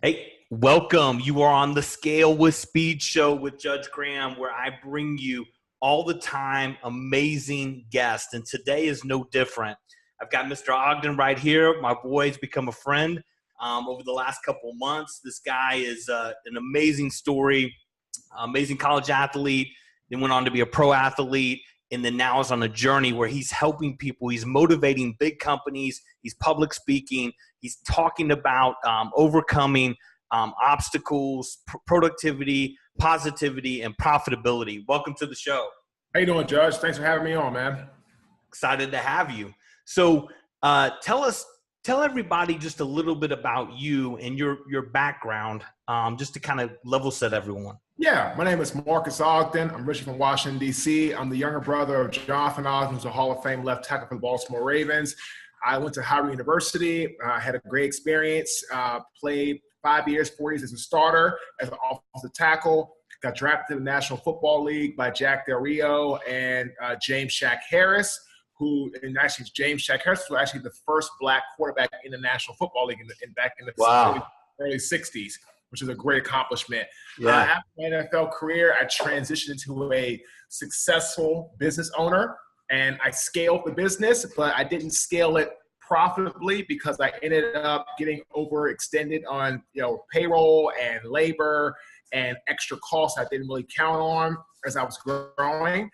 Hey, welcome. You are on the Scale with Speed show with Judge Graham, where I bring you all the time amazing guests. And today is no different. I've got Mr. Ogden right here. My boy's become a friend over the last couple of months. This guy is an amazing story, amazing college athlete, then went on to be a pro athlete, and then now is on a journey where he's helping people. He's motivating big companies. He's public speaking. He's talking about overcoming obstacles, productivity, positivity, and profitability. Welcome to the show. How you doing, Judge? Thanks for having me on, man. Excited to have you. So tell everybody just a little bit about you and your background, just to kind of level set everyone. Yeah, my name is Marques Ogden. I'm originally from Washington, D.C. I'm the younger brother of Jonathan Ogden, who's a Hall of Fame left tackle for the Baltimore Ravens. I went to Howard University, had a great experience, played 4 years as a starter, as an offensive tackle, got drafted to the National Football League by Jack Del Rio and James Shaq Harris, James Shaq Harris was actually the first black quarterback in the National Football League back in the early 60s, which is a great accomplishment. Yeah. After my NFL career, I transitioned into a successful business owner, and I scaled the business, but I didn't scale it profitably because I ended up getting overextended on payroll and labor and extra costs I didn't really count on as I was growing.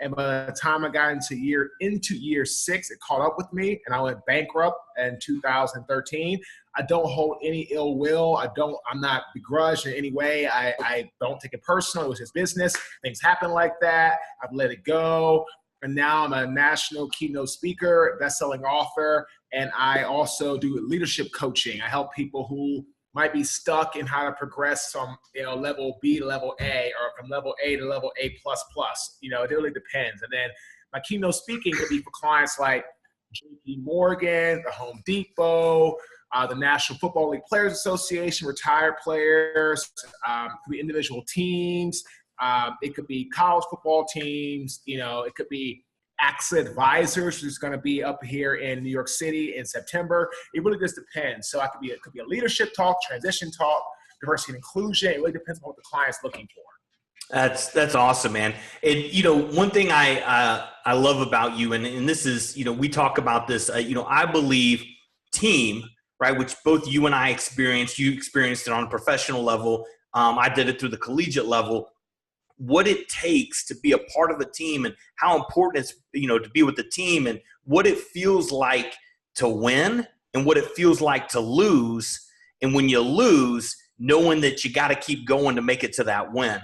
And by the time I got into year 6, it caught up with me, and I went bankrupt in 2013. I don't hold any ill will. I'm not begrudged in any way. I don't take it personal. It was just business. Things happen like that. I've let it go. And now I'm a national keynote speaker, best-selling author, and I also do leadership coaching. I help people who might be stuck in how to progress from level B to level A, or from level A to level A++. It really depends. And then my keynote speaking could be for clients like JP Morgan, the Home Depot, the National Football League Players Association, retired players, it could be individual teams, it could be college football teams, it could be AXA Advisors, who's going to be up here in New York City in September. It really just depends. So it could be a leadership talk, transition talk, diversity and inclusion. It really depends on what the client's looking for. That's awesome, man. And one thing I love about you, and this is we talk about this. I believe team, right? Which both you and I experienced. You experienced it on a professional level. I did it through the collegiate level. What it takes to be a part of a team, and how important it's to be with the team, and what it feels like to win and what it feels like to lose. And when you lose, knowing that you got to keep going to make it to that win.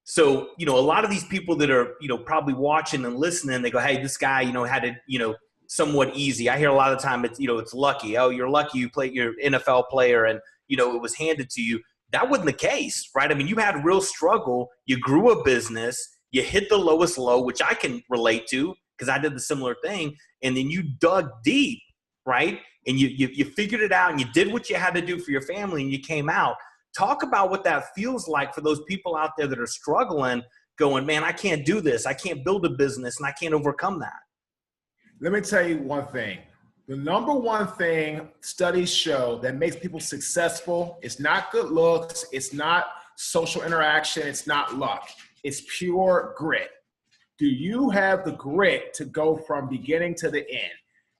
So, a lot of these people that are, probably watching and listening, they go, hey, this guy, had it, somewhat easy. I hear a lot of the time it's, it's lucky. Oh, you're lucky you played your NFL player and, it was handed to you. That wasn't the case, right? I mean, you had real struggle. You grew a business. You hit the lowest low, which I can relate to because I did the similar thing. And then you dug deep, right? And you figured it out, and you did what you had to do for your family, and you came out. Talk about what that feels like for those people out there that are struggling, going, man, I can't do this. I can't build a business, and I can't overcome that. Let me tell you one thing. The number one thing studies show that makes people successful is not good looks, it's not social interaction, it's not luck. It's pure grit. Do you have the grit to go from beginning to the end?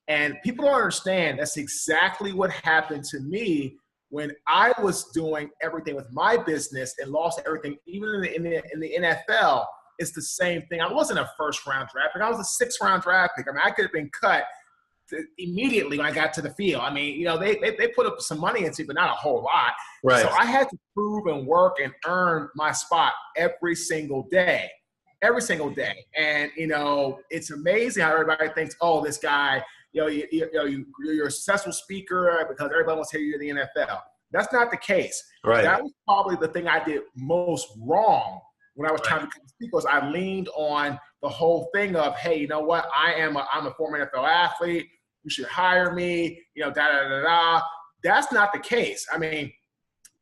And people don't understand that's exactly what happened to me when I was doing everything with my business and lost everything, even in the NFL. It's the same thing. I wasn't a first-round draft pick. I was a sixth-round draft pick. I mean, I could have been cut immediately when I got to the field. I mean, they put up some money into it, but not a whole lot. Right. So I had to prove and work and earn my spot every single day. And, it's amazing how everybody thinks, oh, this guy, you're a successful speaker because everybody wants to hear you in the NFL. That's not the case. Right. That was probably the thing I did most wrong when I was trying to become a speaker. Was I leaned on the whole thing of, hey, you know what? I'm a former NFL athlete. You should hire me, That's not the case. I mean,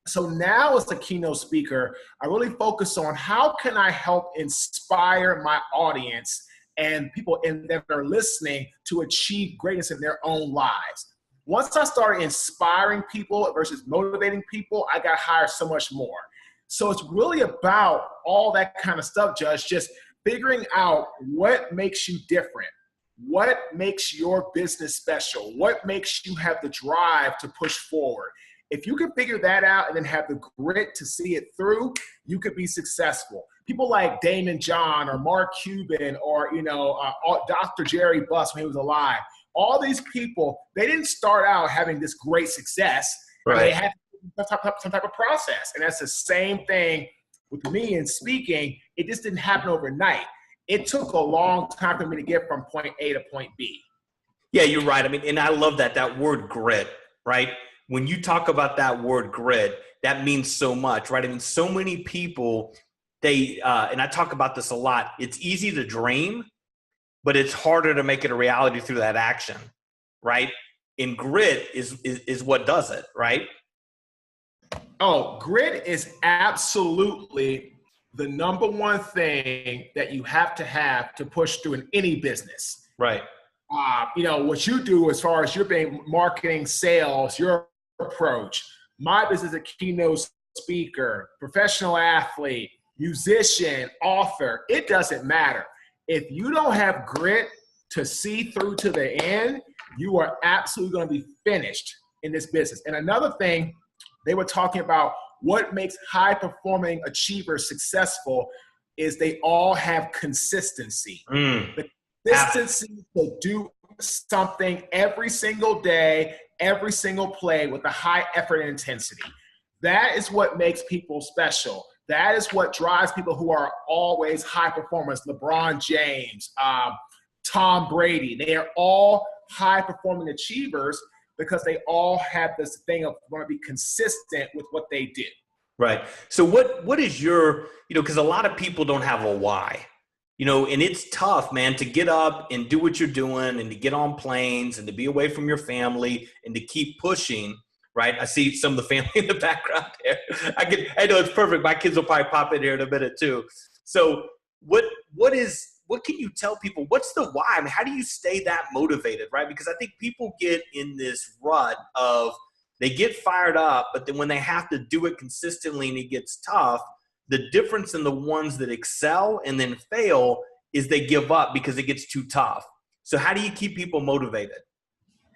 so now as a keynote speaker, I really focus on how can I help inspire my audience and people that are listening to achieve greatness in their own lives. Once I started inspiring people versus motivating people, I got hired so much more. So it's really about all that kind of stuff, Judge, just figuring out what makes you different. What makes your business special? What makes you have the drive to push forward? If you can figure that out and then have the grit to see it through, you could be successful. People like Damon John or Mark Cuban or, Dr. Jerry Buss when he was alive, all these people, they didn't start out having this great success. Right. They had some type of process. And that's the same thing with me in speaking. It just didn't happen overnight. It took a long time for me to get from point A to point B. Yeah, you're right. I mean, and I love that word grit, right? When you talk about that word grit, that means so much, right? I mean, so many people, and I talk about this a lot, it's easy to dream, but it's harder to make it a reality through that action, right? And grit is what does it, right? Oh, grit is absolutely the number one thing that you have to push through in any business. Right. What you do as far as your being marketing, sales, your approach. My business is a keynote speaker, professional athlete, musician, author. It doesn't matter. If you don't have grit to see through to the end, you are absolutely going to be finished in this business. And another thing, they were talking about what makes high-performing achievers successful is they all have consistency. The consistency to do something every single day, every single play with a high effort and intensity. That is what makes people special. That is what drives people who are always high performers. LeBron James, Tom Brady, they are all high-performing achievers because they all have this thing of want to be consistent with what they do. Right. So what is your, because a lot of people don't have a why, and it's tough, man, to get up and do what you're doing and to get on planes and to be away from your family and to keep pushing, right? I see some of the family in the background there. I know it's perfect. My kids will probably pop in here in a minute too. So what can you tell people? What's the why? I mean, how do you stay that motivated, right? Because I think people get in this rut of they get fired up, but then when they have to do it consistently and it gets tough, the difference in the ones that excel and then fail is they give up because it gets too tough. So how do you keep people motivated?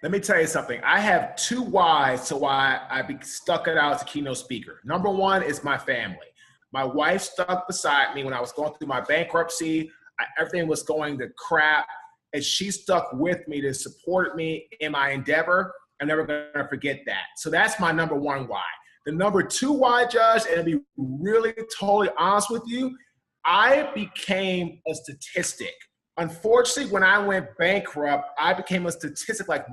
Let me tell you something. I have two whys to why I stuck it out as a keynote speaker. Number one is my family. My wife stuck beside me when I was going through my bankruptcy. Everything was going to crap, and she stuck with me to support me in my endeavor. I'm never going to forget that. So that's my number one why. The number two why, Judge, and to be really totally honest with you, I became a statistic. Unfortunately, when I went bankrupt, I became a statistic like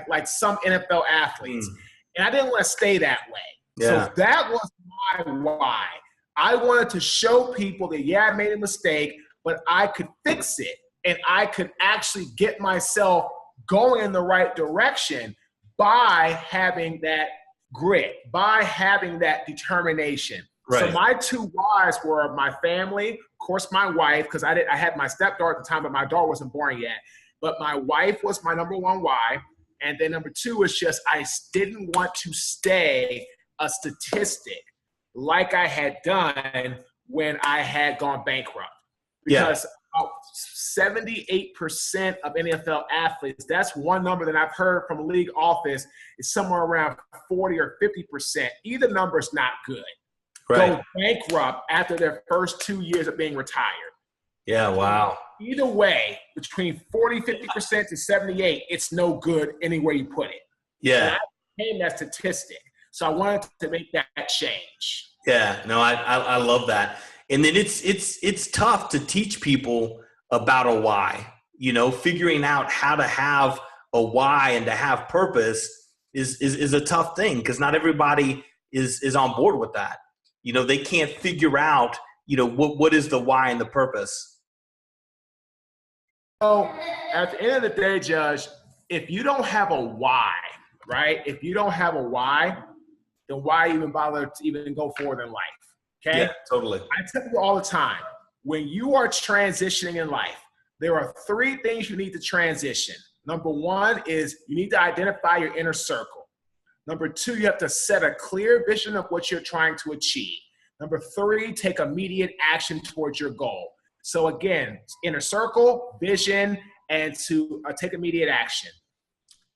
like some NFL athletes. And I didn't want to stay that way. Yeah. So that was my why. I wanted to show people that, yeah, I made a mistake, but I could fix it. And I could actually get myself going in the right direction by having that grit, by having that determination. Right. So my two whys were my family, of course, my wife, because I had my stepdaughter at the time, but my daughter wasn't born yet. But my wife was my number one why. And then number two is just I didn't want to stay a statistic like I had done when I had gone bankrupt. Because about 78% of NFL athletes, that's one number that I've heard from a league office, is somewhere around 40 or 50%. Either number is not good. Right. Go bankrupt after their first 2 years of being retired. Yeah, wow. Either way, between 40, 50% to 78, it's no good any way you put it. Yeah. And I became that statistic. So I wanted to make that change. Yeah, no, I love that. And then it's tough to teach people about a why, figuring out how to have a why and to have purpose is a tough thing because not everybody is on board with that. They can't figure out, what is the why and the purpose. So at the end of the day, Judge, if you don't have a why, right? If you don't have a why, then why even bother to even go forward in life? Okay? Yeah, totally. I tell you all the time, when you are transitioning in life, there are three things you need to transition. Number one is you need to identify your inner circle. Number two, you have to set a clear vision of what you're trying to achieve. Number three, take immediate action towards your goal. So again, inner circle, vision, and to take immediate action.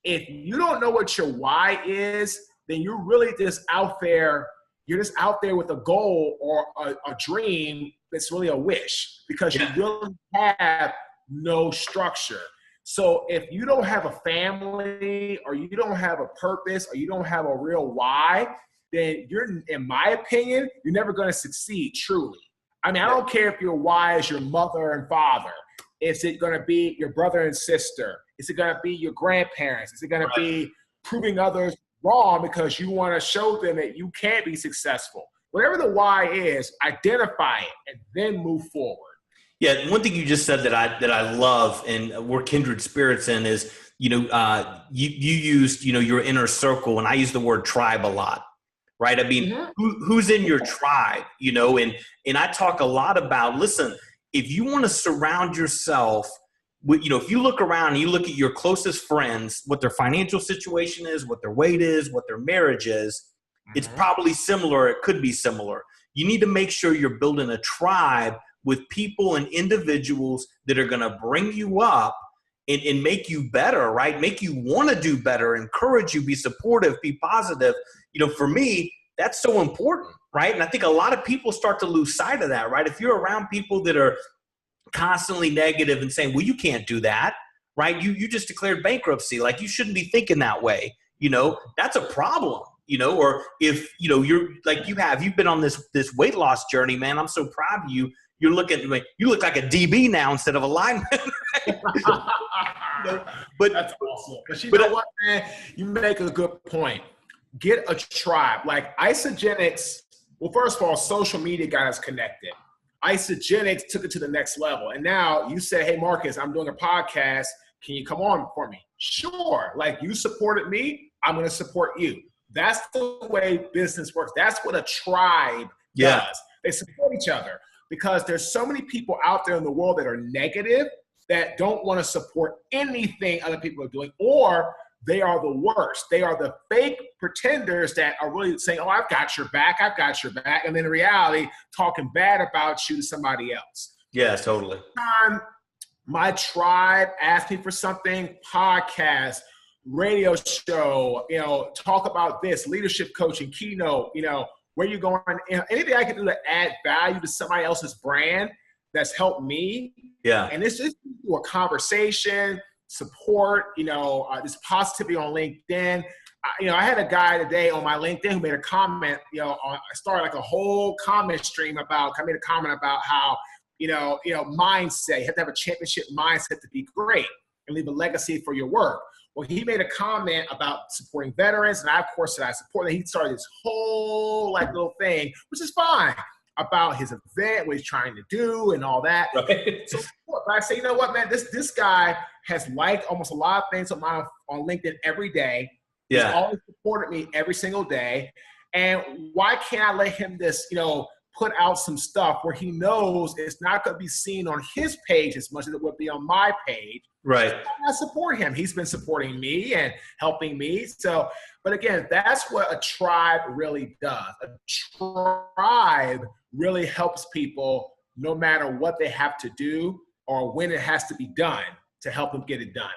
If you don't know what your why is, then you're really just out there. You're just out there with a goal or a dream that's really a wish, because you really have no structure. So if you don't have a family, or you don't have a purpose, or you don't have a real why, then you're, in my opinion, you're never going to succeed truly. I mean, I don't care if your why is your mother and father. Is it going to be your brother and sister? Is it going to be your grandparents? Is it going to be proving others wrong because you want to show them that you can be successful? Whatever the why is, identify it and then move forward. Yeah, one thing you just said that I love, and we're kindred spirits in, is you used your inner circle, and I use the word tribe a lot, right? I mean, who's in your tribe, and I talk a lot about, listen, if you want to surround yourself with, if you look around and you look at your closest friends, what their financial situation is, what their weight is, what their marriage is, it's probably similar. It could be similar. You need to make sure you're building a tribe with people and individuals that are going to bring you up and make you better, right? Make you want to do better, encourage you, be supportive, be positive. For me, that's so important, right? And I think a lot of people start to lose sight of that, right? If you're around people that are constantly negative and saying, well, you can't do that, right? You just declared bankruptcy. Like, you shouldn't be thinking that way. That's a problem, or if, you're like, you've been on this weight loss journey, man. I'm so proud of you. You look like a DB now instead of a lineman. But that's awesome. But you know what, man? You make a good point. Get a tribe. Like Isogenics, well, first of all, social media got us connected. Isogenics took it to the next level. And now you say, hey, Marques, I'm doing a podcast. Can you come on for me? Sure. Like, you supported me, I'm going to support you. That's the way business works. That's what a tribe does. They support each other, because there's so many people out there in the world that are negative, that don't want to support anything other people are doing, or they are the worst. They are the fake pretenders that are really saying, oh, I've got your back, and then in reality, talking bad about you to somebody else. Yeah, totally. My tribe asked me for something, podcast, radio show, talk about this, leadership coaching, keynote, where you going, anything I can do to add value to somebody else's brand that's helped me. Yeah. And it's just through a conversation, support, this positivity on LinkedIn. I had a guy today on my LinkedIn who made a comment, I started like a whole comment stream about how, mindset, you have to have a championship mindset to be great and leave a legacy for your work. Well, he made a comment about supporting veterans, and I, of course, said I support it. He started this whole little thing, which is fine, about his event, what he's trying to do, and all that. Right. So, but I say, you know what, man, this guy has liked almost a lot of things on LinkedIn every day. Yeah. He's always supported me every single day. And why can't I let him put out some stuff where he knows it's not going to be seen on his page as much as it would be on my page? Right. I support him. He's been supporting me and helping me. So, but again, that's what a tribe really does. A tribe really helps people no matter what they have to do or when it has to be done to help them get it done.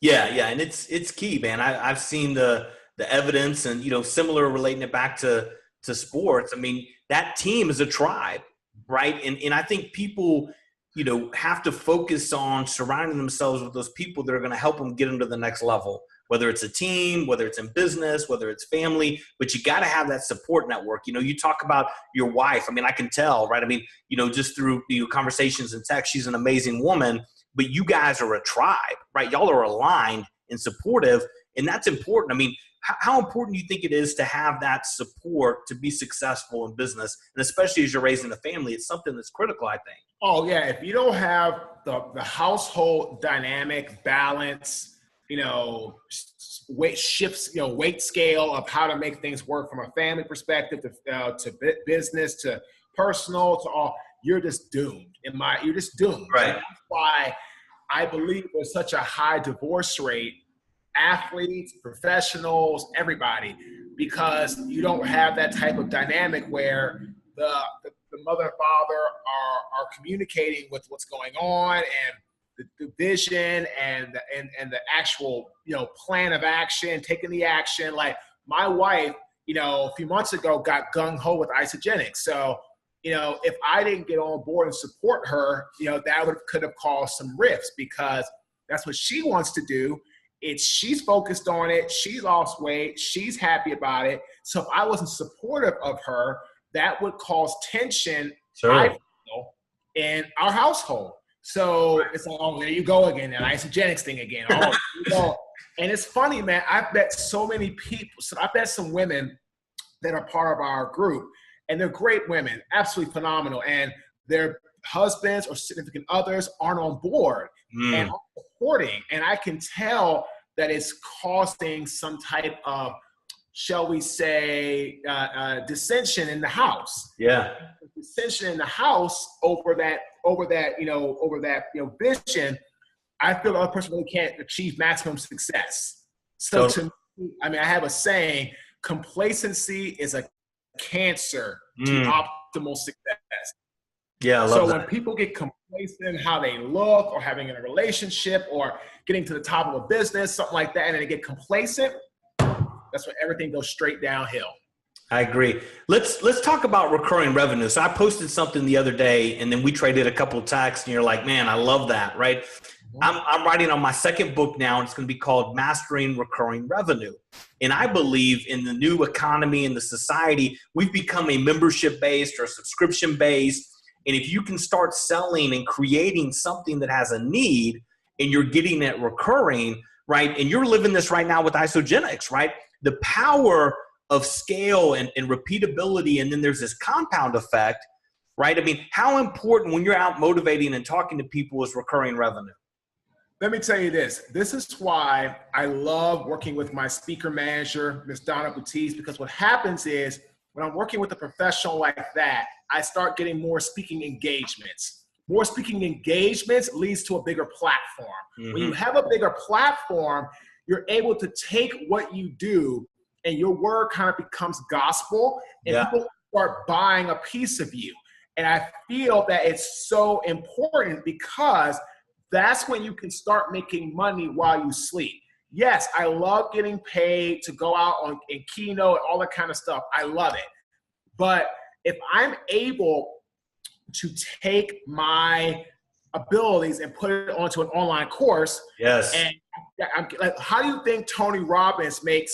Yeah. And it's key, man. I've seen the evidence, and, similar, relating it back to sports. I mean, that team is a tribe, right? And I think people, have to focus on surrounding themselves with those people that are going to help them get them to the next level, whether it's a team, whether it's in business, whether it's family, but you got to have that support network. You talk about your wife. I mean, I can tell, right? I mean, just through conversations and text, she's an amazing woman, but you guys are a tribe, right? Y'all are aligned and supportive, and that's important. I mean, how important do you think it is to have that support to be successful in business? And especially as you're raising a family, it's something that's critical, I think. Oh, yeah. If you don't have the household dynamic balance, weight shifts, weight scale of how to make things work from a family perspective to business, to personal, to all, you're just doomed. You're just doomed. Right. And that's why I believe there's such a high divorce rate, athletes, professionals, everybody, because you don't have that type of dynamic where the mother and father are communicating with what's going on, and the vision and the actual, plan of action, taking the action. Like my wife, a few months ago got gung-ho with Isogenics. So, if I didn't get on board and support her, that could have caused some rifts, because that's what she wants to do. She's focused on it. She's lost weight. She's happy about it. So if I wasn't supportive of her, that would cause tension, sure, I feel, in our household. So it's like, oh, there you go again, that isogenics thing again. Oh, there you go. And it's funny, man. I've met so many people. So I've met some women that are part of our group, and they're great women, absolutely phenomenal. And their husbands or significant others aren't on board and are supporting. And I can tell that it's causing some type of, shall we say, dissension in the house. Yeah. Dissension in the house over that vision. I feel the other person really can't achieve maximum success. So to me, I have a saying, complacency is a cancer to optimal success. Yeah, I love so that. When people get complacent in how they look, or having in a relationship, or getting to the top of a business, something like that, and they get complacent, that's when everything goes straight downhill. I agree. Let's talk about recurring revenue. So I posted something the ottle day, and then we traded a couple of texts, and you're like, man, I love that, right? I'm writing on my second book now, and it's going to be called Mastering Recurring Revenue. And I believe in the new economy and the society, we've become a membership-based or subscription-based. And if you can start selling and creating something that has a need, and you're getting it recurring, right? And you're living this right now with Isogenics, right? The power of scale and repeatability, and then there's this compound effect, right? How important when you're out motivating and talking to people is recurring revenue? Let me tell you this. This is why I love working with my speaker manager, Ms. Donna Baptiste, because what happens is when I'm working with a professional like that, I start getting more speaking engagements. More speaking engagements leads to a bigger platform. Mm-hmm. When you have a bigger platform, you're able to take what you do, and your word kind of becomes gospel, and people start buying a piece of you. And I feel that it's so important, because that's when you can start making money while you sleep. Yes, I love getting paid to go out in keynote, all that kind of stuff. I love it. But if I'm able to take my abilities and put it onto an online course, yes. And I'm like, how do you think Tony Robbins makes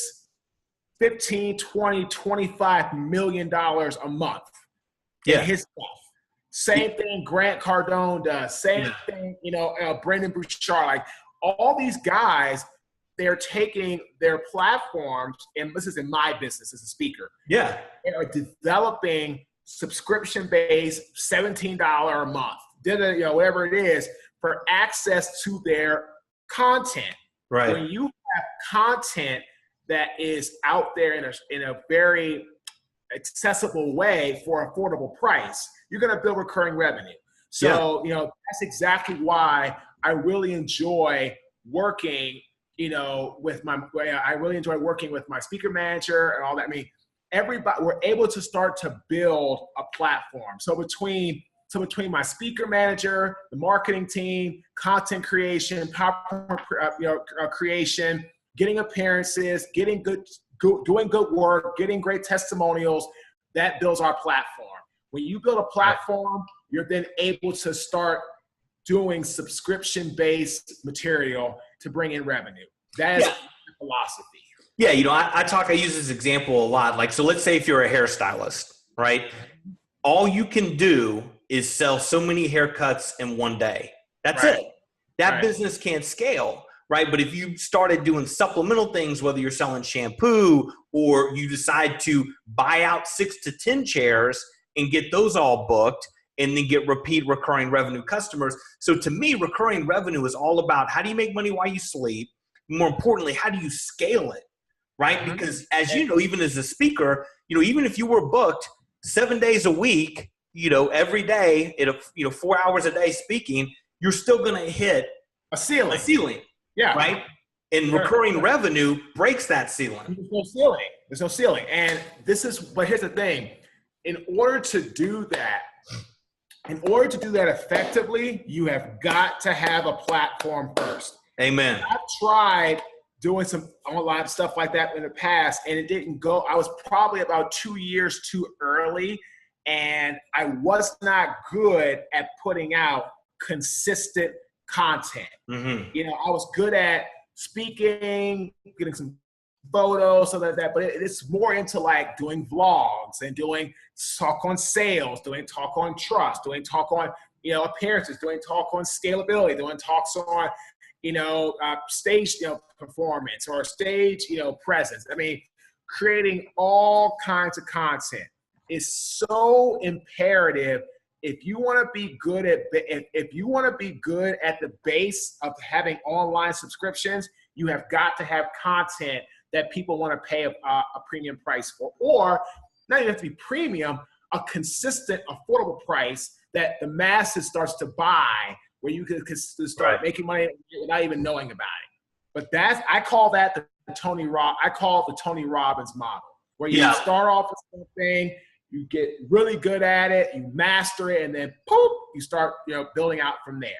$15, $20, $25 million a month in his stuff? Same thing Grant Cardone does. Same thing, Brandon Bouchard. Like all these guys, they're taking their platforms, and this is in my business as a speaker. Yeah. They are developing subscription-based $17 a month, whatever it is, for access to their content. Right. When you have content that is out there in a very accessible way for an affordable price, you're going to build recurring revenue. So, that's exactly why I really enjoy working, with my speaker manager and all that. Everybody, we're able to start to build a platform. So between my speaker manager, the marketing team, content creation, PowerPoint creation, getting appearances, doing good work, getting great testimonials, that builds our platform. When you build a platform, you're then able to start doing subscription-based material to bring in revenue. That is the philosophy. Yeah, I use this example a lot. Like, so let's say if you're a hairstylist, right? All you can do is sell so many haircuts in one day. That's it. That business can't scale, right? But if you started doing supplemental things, whether you're selling shampoo or you decide to buy out 6 to 10 chairs and get those all booked and then get repeat recurring revenue customers. So to me, recurring revenue is all about how do you make money while you sleep? More importantly, how do you scale it, right? Mm-hmm. Because as you know, even as a speaker, even if you were booked 7 days a week, every day, 4 hours a day speaking, you're still going to hit A ceiling. A ceiling. Yeah. Right? And recurring revenue breaks that ceiling. There's no ceiling. There's no ceiling. And but here's the thing. In order to do that effectively, you have got to have a platform first. Amen. I've tried doing some online stuff like that in the past, and it didn't go. I was probably about 2 years too early, and I was not good at putting out consistent content. Mm-hmm. You know, I was good at speaking, getting some photos, something like that, but it's more into like doing vlogs and doing talk on sales, doing talk on trust, doing talk on, appearances, doing talk on scalability, doing talks on, stage, performance or stage, presence. I mean, creating all kinds of content is so imperative. If you want to be good at the base of having online subscriptions, you have got to have content that people want to pay a premium price for, or not even have to be premium, a consistent, affordable price that the masses starts to buy, where you can start making money without even knowing about it. But I call that the Tony Robbins model, where you start off with something, you get really good at it, you master it, and then poof, you start building out from there.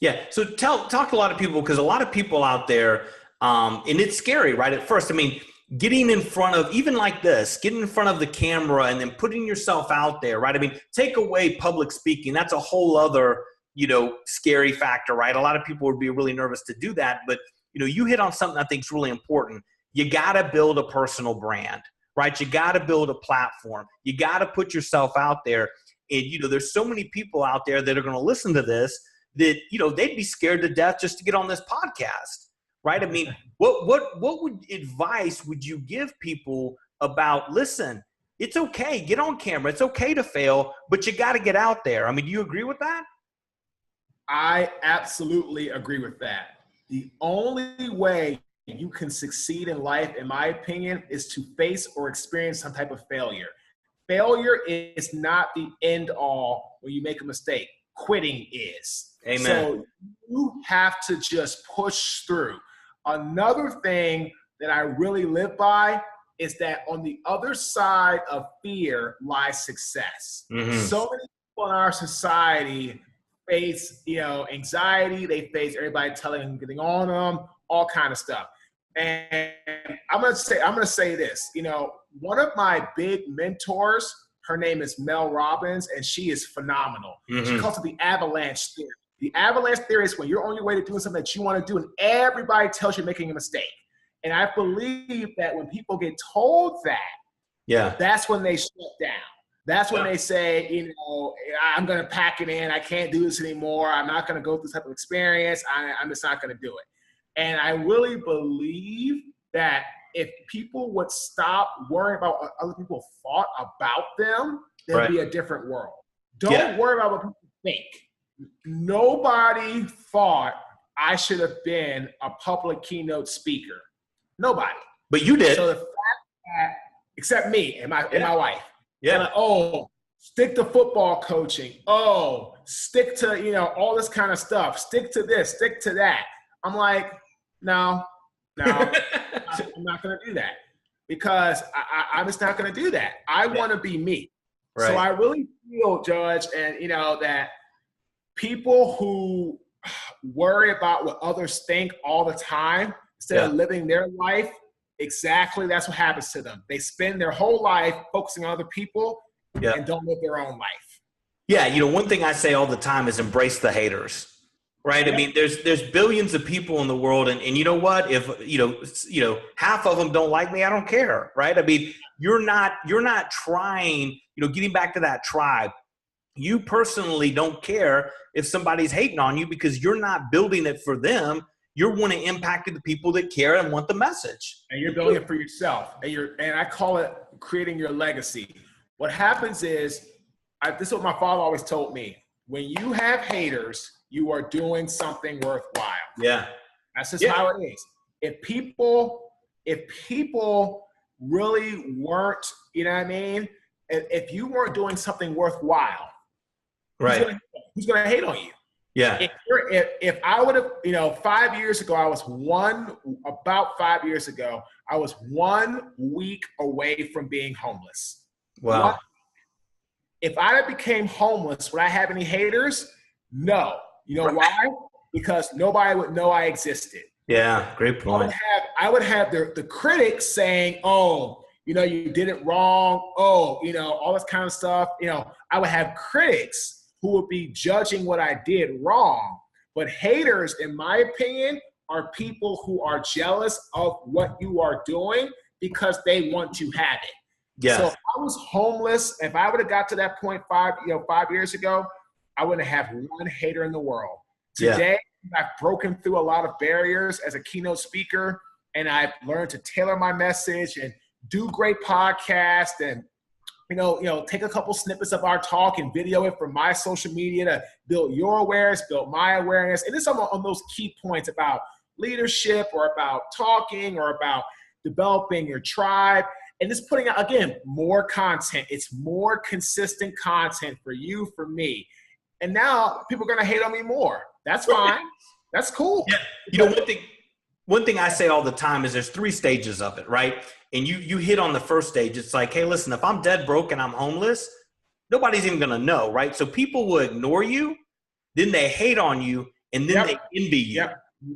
Yeah. So talk to a lot of people, because a lot of people out there, and it's scary, right? At first, I mean, getting in front of, even like this, getting in front of the camera and then putting yourself out there, right? I mean, take away public speaking. That's a whole other, scary factor, right? A lot of people would be really nervous to do that. But, you hit on something I think is really important. You got to build a personal brand, right? You got to build a platform. You got to put yourself out there. And, there's so many people out there that are going to listen to this that, they'd be scared to death just to get on this podcast. Right? I mean, what advice would you give people about, listen, it's okay, get on camera. It's okay to fail, but you got to get out there. I mean, do you agree with that? I absolutely agree with that. The only way you can succeed in life, in my opinion, is to face or experience some type of failure. Failure is not the end all when you make a mistake. Quitting is. Amen. So you have to just push through. Another thing that I really live by is that on the other side of fear lies success. Mm-hmm. So many people in our society face, anxiety. They face everybody telling them, getting on them, all kind of stuff. And I'm gonna say this. One of my big mentors, her name is Mel Robbins, and she is phenomenal. Mm-hmm. She calls it the avalanche theory. The avalanche theory is when you're on your way to doing something that you want to do, and everybody tells you you're making a mistake. And I believe that when people get told that, that's when they shut down. That's when they say, I'm going to pack it in. I can't do this anymore. I'm not going to go through this type of experience. I'm just not going to do it. And I really believe that if people would stop worrying about what other people thought about them, there'd be a different world. Don't worry about what people think. Nobody thought I should have been a public keynote speaker. Nobody. But you did. So the fact that, except me and my wife. Yeah. Like, stick to football coaching. Stick to, all this kind of stuff. Stick to this, stick to that. I'm like, no, I'm not going to do that, because I'm just not going to do that. I want to be me. Right. So I really feel, Judge, and, that people who worry about what others think all the time instead of living their life, exactly that's what happens to them. They spend their whole life focusing on other people and don't live their own life. Yeah, one thing I say all the time is embrace the haters, right? I mean, there's billions of people in the world, and you know what? If half of them don't like me, I don't care, right? I mean, you're not trying, getting back to that tribe. You personally don't care if somebody's hating on you, because you're not building it for them. You're wanting to impact the people that care and want the message. And you're building it for yourself. And I call it creating your legacy. What happens is, this is what my father always told me. When you have haters, you are doing something worthwhile. Yeah. That's just how it is. If people really weren't, if you weren't doing something worthwhile, right, who's going to hate on you? Yeah. If I would have, 5 years ago, about 5 years ago, I was 1 week away from being homeless. Wow. If I became homeless, would I have any haters? No. You know why? Because nobody would know I existed. Yeah, great point. I would have the critics saying, oh, you did it wrong. Oh, all this kind of stuff. I would have critics who would be judging what I did wrong. But haters, in my opinion, are people who are jealous of what you are doing because they want to have it. Yeah. So if I was homeless, if I would have got to that point 5 years ago, I wouldn't have one hater in the world. Today, I've broken through a lot of barriers as a keynote speaker, and I've learned to tailor my message and do great podcasts and, take a couple snippets of our talk and video it for my social media to build your awareness, build my awareness. And it's on those key points about leadership or about talking or about developing your tribe. And it's putting out, again, more content. It's more consistent content for you, for me. And now people are going to hate on me more. That's fine. That's cool. Yeah. One thing I say all the time is there's 3 stages of it, right? And you hit on the first stage. It's like, hey, listen, if I'm dead broke and I'm homeless, nobody's even going to know, right? So people will ignore you, then they hate on you, and then they envy you,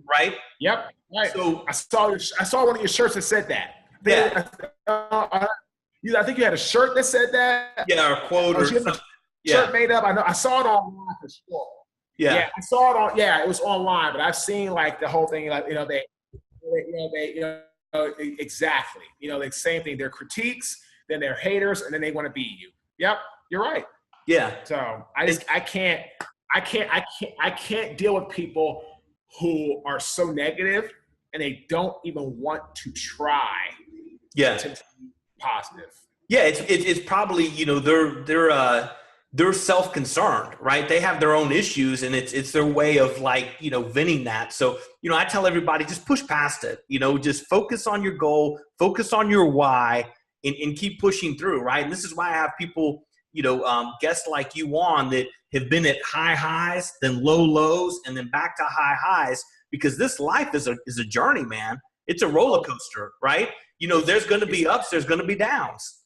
right? Yep. Right. So I saw one of your shirts that said that. I think you had a shirt that said that. Yeah, or a quote or something. Shirt made up. I saw it online for sure. Yeah, I saw it on. Yeah, it was online, but I've seen like the whole thing. Like exactly. The same thing. They're critiques, then they're haters, and then they want to be you. Yep, you're right. Yeah. So I can't deal with people who are so negative and they don't even want to try. Yeah. To be positive. Yeah, it's probably they're self-concerned, right? They have their own issues, and it's their way of venting that. So I tell everybody, just push past it. Just focus on your goal, focus on your why, and keep pushing through, right? And this is why I have people, guests like you on that have been at high highs, then low lows, and then back to high highs, because this life is a journey, man. It's a roller coaster, right? There's going to be ups, there's going to be downs.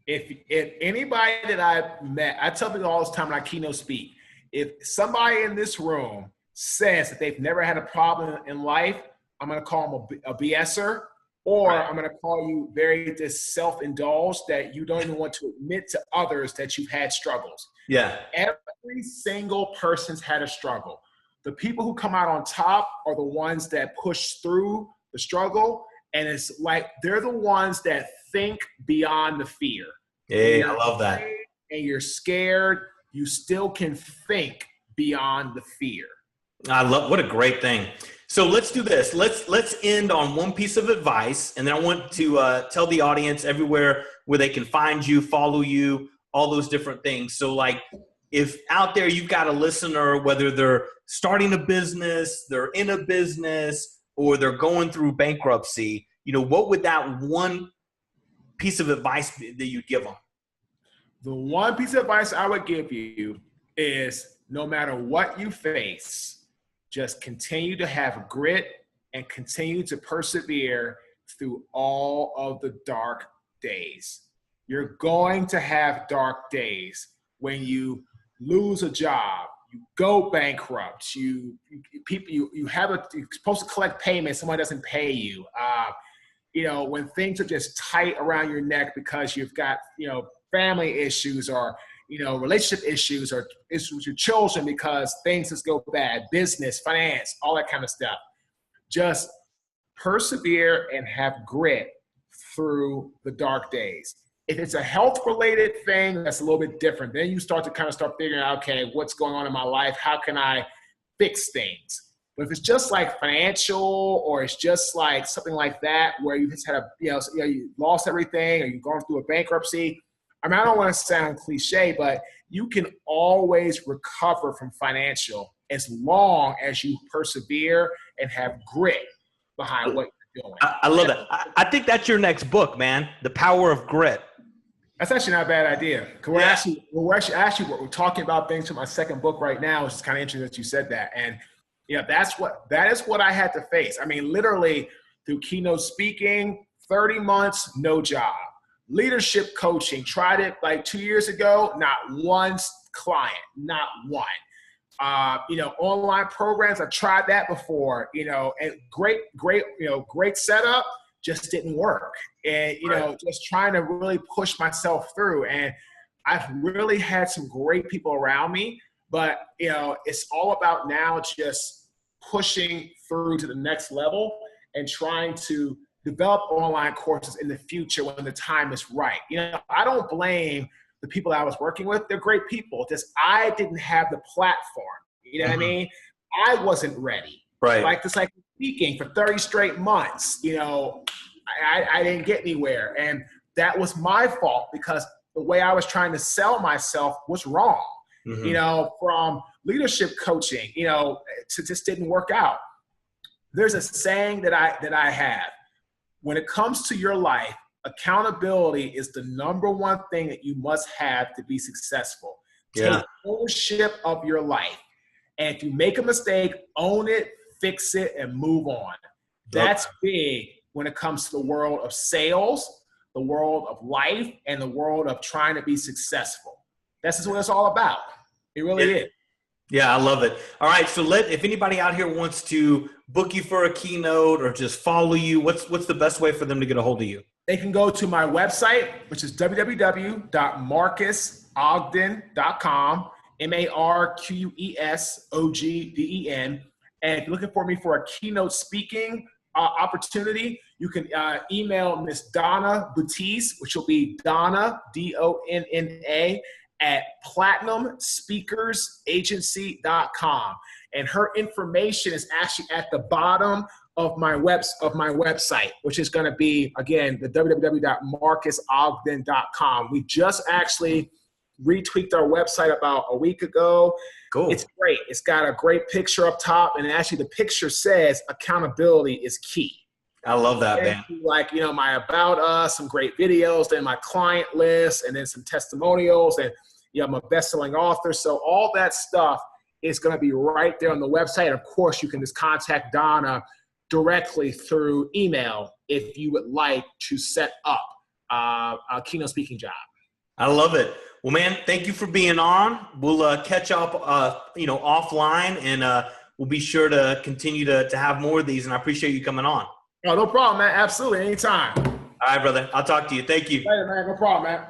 If anybody that I've met, I tell people all this time when I keynote speak, if somebody in this room says that they've never had a problem in life, I'm going to call them a BSer, or I'm going to call you very just self-indulged that you don't even want to admit to others that you've had struggles. Yeah. Every single person's had a struggle. The people who come out on top are the ones that push through the struggle. And it's like they're the ones that think beyond the fear. Hey, I love that. And you're scared, you still can think beyond the fear. What a great thing. So let's do this. Let's end on one piece of advice, and then I want to tell the audience everywhere where they can find you, follow you, all those different things. So if out there you've got a listener, whether they're starting a business, they're in a business, or they're going through bankruptcy, what would that one piece of advice be that you'd give them? The one piece of advice I would give you is no matter what you face, just continue to have grit and continue to persevere through all of the dark days. You're going to have dark days when you lose a job, you go bankrupt, you're supposed to collect payments, someone doesn't pay you. When things are just tight around your neck because you've got, family issues or, relationship issues or issues with your children because things just go bad, business, finance, all that kind of stuff. Just persevere and have grit through the dark days. If it's a health-related thing, that's a little bit different. Then you start figuring out, okay, what's going on in my life? How can I fix things? But if it's just like financial, or it's just like something like that, where you just had you lost everything, or you've gone through a bankruptcy. I mean, I don't want to sound cliche, but you can always recover from financial as long as you persevere and have grit behind what you're doing. I love that. I think that's your next book, man. The Power of Grit. That's actually not a bad idea. We're talking about things for my second book right now. It's kind of interesting that you said that. And that is what I had to face. I mean, literally through keynote speaking, 30 months, no job. Leadership coaching, tried it like 2 years ago, not one client, not one. Online programs, I tried that before, and great setup, just didn't work. And, just trying to really push myself through. And I've really had some great people around me, but, it's all about now just pushing through to the next level and trying to develop online courses in the future when the time is right. I don't blame the people I was working with. They're great people. Just I didn't have the platform. You know what I mean? I wasn't ready. Right. Like speaking for 30 straight months, I didn't get anywhere. And that was my fault because the way I was trying to sell myself was wrong. From leadership coaching, to just didn't work out. There's a saying that I have. When it comes to your life, accountability is the number one thing that you must have to be successful. Yeah. Take ownership of your life. And if you make a mistake, own it, fix it, and move on. That's big when it comes to the world of sales, the world of life, and the world of trying to be successful. This is what it's all about. It really is. Yeah, I love it. All right, so if anybody out here wants to book you for a keynote or just follow you, what's the best way for them to get a hold of you? They can go to my website, which is www.marquesogden.com, MarquesOgden. And if you're looking for me for a keynote speaking opportunity, you can email Miss Donna Buttice, which will be Donna, Donna, at platinumspeakersagency.com. And her information is actually at the bottom of my website, which is going to be, again, the www.marquesogden.com. We just actually retweaked our website about a week ago. Cool. It's great. It's got a great picture up top, and actually the picture says accountability is key. I love that, man. Like, my About Us, some great videos, then my client list, and then some testimonials, and I'm a best-selling author. So all that stuff is going to be right there on the website. Of course, you can just contact Donna directly through email if you would like to set up a keynote speaking job. I love it. Well, man, thank you for being on. We'll catch up, offline, and we'll be sure to continue to have more of these. And I appreciate you coming on. Oh, no problem, man. Absolutely. Anytime. All right, brother. I'll talk to you. Thank you. Later, man. No problem, man.